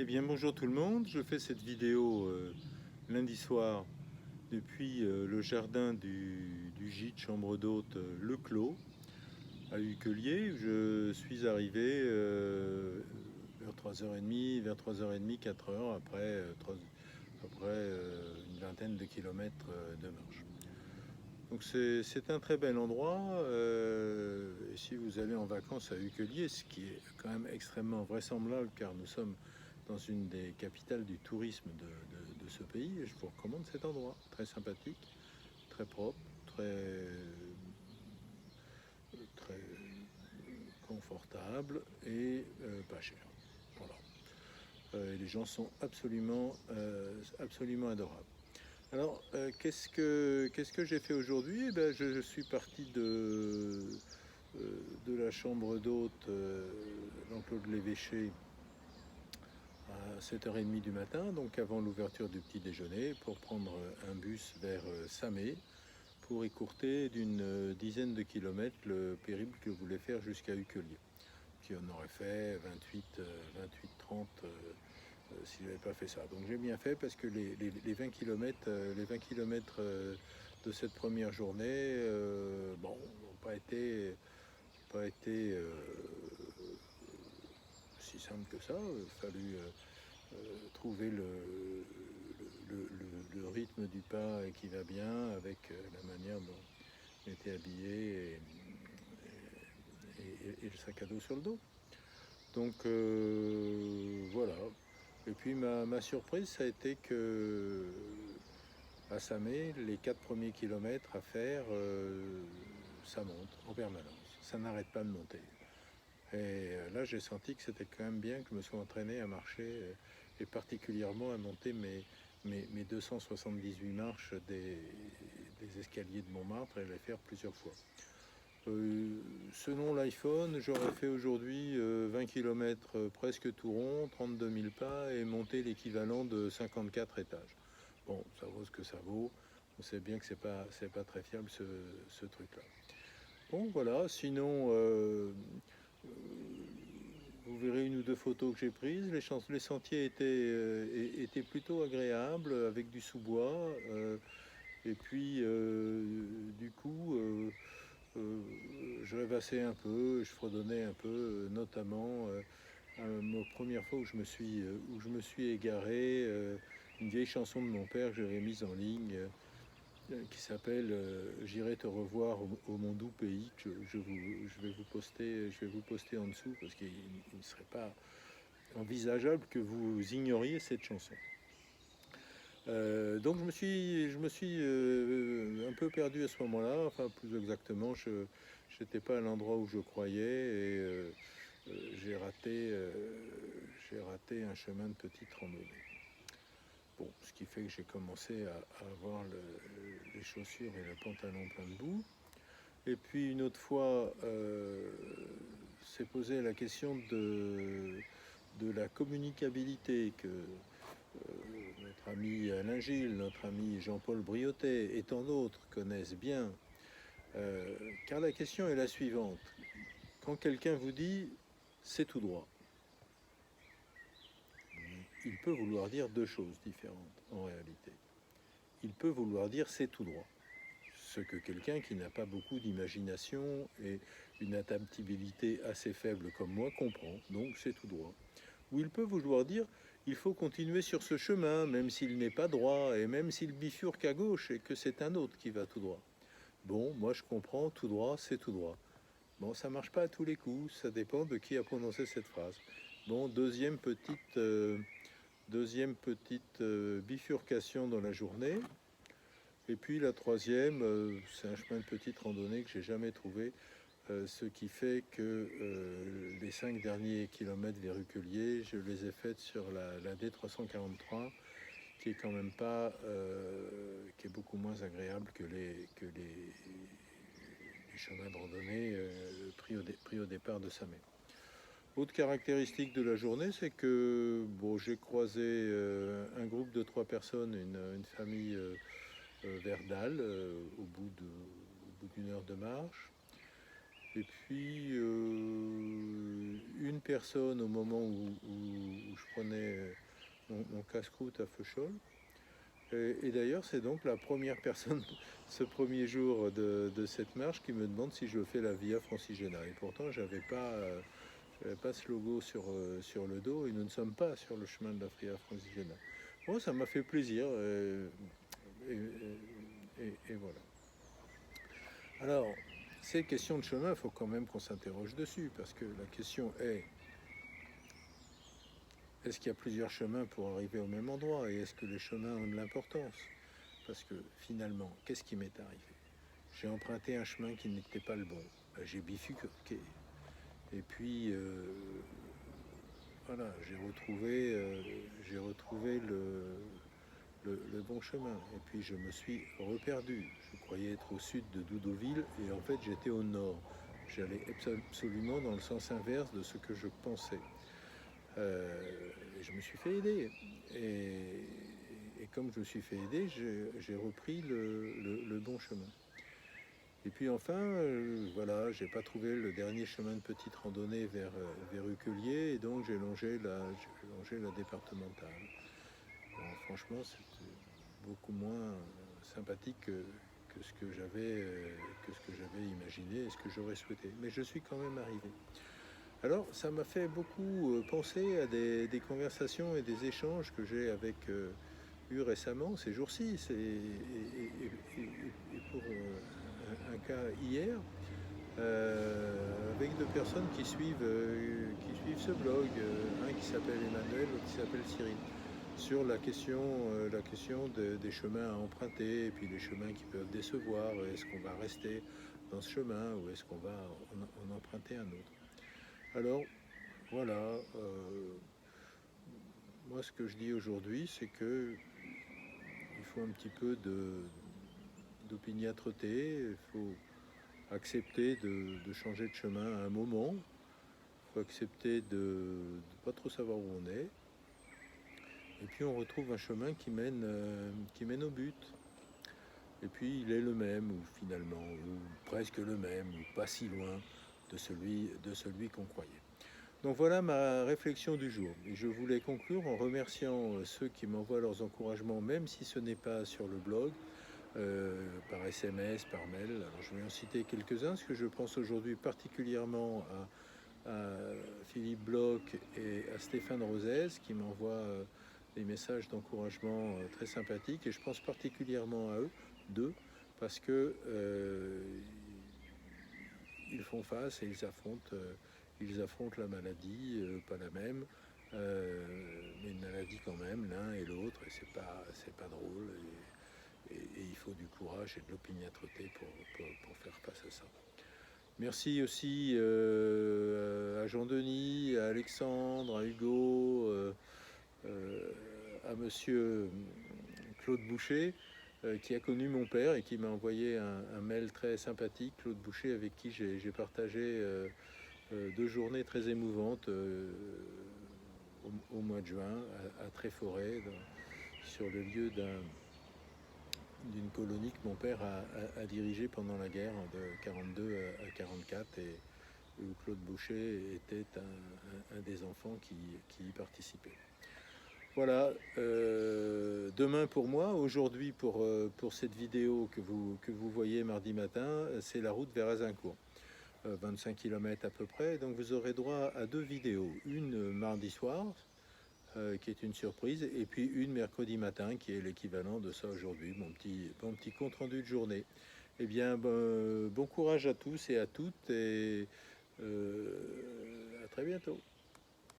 Eh bien bonjour tout le monde, je fais cette vidéo lundi soir depuis le jardin du gîte chambre d'hôte Le Clos à Uquelier. Je suis arrivé vers 3h30, vers 3h30, 4h après une vingtaine de kilomètres de marche. Donc c'est un très bel endroit et si vous allez en vacances à Uquelier, ce qui est quand même extrêmement vraisemblable car nous sommes dans une des capitales du tourisme de ce pays, et je vous recommande cet endroit, très sympathique, très propre, très confortable et pas cher. Voilà. Et les gens sont absolument adorables. Alors, qu'est-ce que j'ai fait aujourd'hui? Eh ben, je suis parti de la chambre d'hôte, l'enclos de l'évêché, à 7h30 du matin, donc avant l'ouverture du petit déjeuner, pour prendre un bus vers Samé, pour écourter d'une dizaine de kilomètres le périple que je voulais faire jusqu'à Uquelier, qui en aurait fait 28-30 si je n'avais pas fait ça. Donc j'ai bien fait parce que les 20 km, de cette première journée bon, n'ont pas été si simple que ça. Il a fallu trouver le rythme du pas qui va bien avec la manière dont on était habillé et le sac à dos sur le dos. Donc voilà. Et puis ma surprise, ça a été que à Samé, les 4 premiers kilomètres à faire, ça monte en permanence. Ça n'arrête pas de monter. Et là, j'ai senti que c'était quand même bien que je me sois entraîné à marcher et particulièrement à monter mes 278 marches des escaliers de Montmartre et les faire plusieurs fois. Selon l'iPhone, j'aurais fait aujourd'hui 20 km presque tout rond, 32 000 pas et monter l'équivalent de 54 étages. Bon, ça vaut ce que ça vaut. On sait bien que c'est pas très fiable ce truc-là. Bon, voilà. Sinon, vous verrez une ou deux photos que j'ai prises. Les sentiers étaient plutôt agréables avec du sous-bois. Et puis, du coup, je rêvassais un peu, je fredonnais un peu, notamment la première fois où je me suis égaré, une vieille chanson de mon père que j'avais mise en ligne, qui s'appelle J'irai te revoir au mon doux pays, que je vais vous poster en dessous parce qu'il ne serait pas envisageable que vous ignoriez cette chanson. Donc je me suis un peu perdu à ce moment-là, enfin plus exactement, je n'étais pas à l'endroit où je croyais et j'ai raté un chemin de petite randonnée. Bon, ce qui fait que j'ai commencé à avoir les chaussures et le pantalon plein de boue. Et puis une autre fois, s'est posé la question de la communicabilité que notre ami Alain Gilles, notre ami Jean-Paul Briotet et tant d'autres connaissent bien. Car la question est la suivante. Quand quelqu'un vous dit c'est tout droit, il peut vouloir dire deux choses différentes en réalité. Il peut vouloir dire c'est tout droit, ce que quelqu'un qui n'a pas beaucoup d'imagination et une adaptabilité assez faible comme moi comprend, donc c'est tout droit. Ou il peut vouloir dire il faut continuer sur ce chemin, même s'il n'est pas droit, et même s'il bifurque à gauche et que c'est un autre qui va tout droit. Bon, moi je comprends, tout droit, c'est tout droit. Bon, ça marche pas à tous les coups, ça dépend de qui a prononcé cette phrase. Bon, deuxième petite bifurcation dans la journée. Et puis la troisième, c'est un chemin de petite randonnée que j'ai jamais trouvé, ce qui fait que les 5 derniers kilomètres vers Uquelier, je les ai faites sur la D343, qui est quand même pas, qui est beaucoup moins agréable que les chemins de randonnée pris au départ de Samé. Autre caractéristique de la journée, c'est que bon, j'ai croisé un groupe de 3 personnes, une famille vers Dal, au bout d'une heure de marche. Et puis une personne au moment où je prenais mon casse-croûte à Feuchol. Et d'ailleurs, c'est donc la première personne ce premier jour de cette marche qui me demande si je fais la Via Francigena. Et pourtant, j'avais pas ce logo sur le dos et nous ne sommes pas sur le chemin de la Via Francigena. Bon, ça m'a fait plaisir et voilà. Alors, ces questions de chemin, il faut quand même qu'on s'interroge dessus parce que la question est-ce qu'il y a plusieurs chemins pour arriver au même endroit et est-ce que les chemins ont de l'importance? Parce que finalement, qu'est-ce qui m'est arrivé? J'ai emprunté un chemin qui n'était pas le bon. J'ai bifurqué. Et puis, voilà, j'ai retrouvé le bon chemin. Et puis, je me suis reperdu. Je croyais être au sud de Doudoville et en fait, j'étais au nord. J'allais absolument dans le sens inverse de ce que je pensais. Je me suis fait aider. Et comme je me suis fait aider, j'ai repris le bon chemin. Et puis enfin, voilà, j'ai pas trouvé le dernier chemin de petite randonnée vers Ucquelier, et donc j'ai longé la départementale. Alors, franchement, c'était beaucoup moins sympathique que ce que j'avais imaginé et ce que j'aurais souhaité. Mais je suis quand même arrivé. Alors, ça m'a fait beaucoup penser à des conversations et des échanges que j'ai avec eu récemment, ces jours-ci, et pour un cas hier, avec deux personnes qui suivent ce blog, un qui s'appelle Emmanuel, l'autre qui s'appelle Cyril, sur la question des chemins à emprunter, et puis les chemins qui peuvent décevoir. Est-ce qu'on va rester dans ce chemin ou est-ce qu'on va en emprunter un autre? Alors, voilà, moi ce que je dis aujourd'hui, c'est que il faut un petit peu d'opiniâtreté, il faut accepter de changer de chemin à un moment, il faut accepter de ne pas trop savoir où on est, et puis on retrouve un chemin qui mène au but. Et puis il est le même, ou finalement, ou presque le même, ou pas si loin de celui qu'on croyait. Donc voilà ma réflexion du jour. Et je voulais conclure en remerciant ceux qui m'envoient leurs encouragements, même si ce n'est pas sur le blog, par SMS, par mail. Alors je vais en citer quelques-uns, parce que je pense aujourd'hui particulièrement à Philippe Bloch et à Stéphane Rosez, qui m'envoient des messages d'encouragement très sympathiques. Et je pense particulièrement à eux, d'eux, parce que ils font face et ils affrontent la maladie, pas la même, mais une maladie quand même, l'un et l'autre, et c'est pas drôle. Et il faut du courage et de l'opiniâtreté pour faire face à ça. Merci aussi à Jean-Denis, à Alexandre, à Hugo, à monsieur Claude Boucher, qui a connu mon père et qui m'a envoyé un mail très sympathique. Claude Boucher, avec qui j'ai partagé 2 journées très émouvantes au mois de juin à Tréforêt, sur le lieu d'une colonie que mon père a dirigée pendant la guerre de 42 à 44, et où Claude Boucher était un des enfants qui y participait. Voilà, demain pour moi, aujourd'hui pour cette vidéo que vous voyez mardi matin, c'est la route vers Azincourt, 25 km à peu près. Donc vous aurez droit à 2 vidéos, une mardi soir, qui est une surprise, et puis une mercredi matin, qui est l'équivalent de ça aujourd'hui, mon petit compte rendu de journée. Eh bien, bon courage à tous et à toutes, et à très bientôt.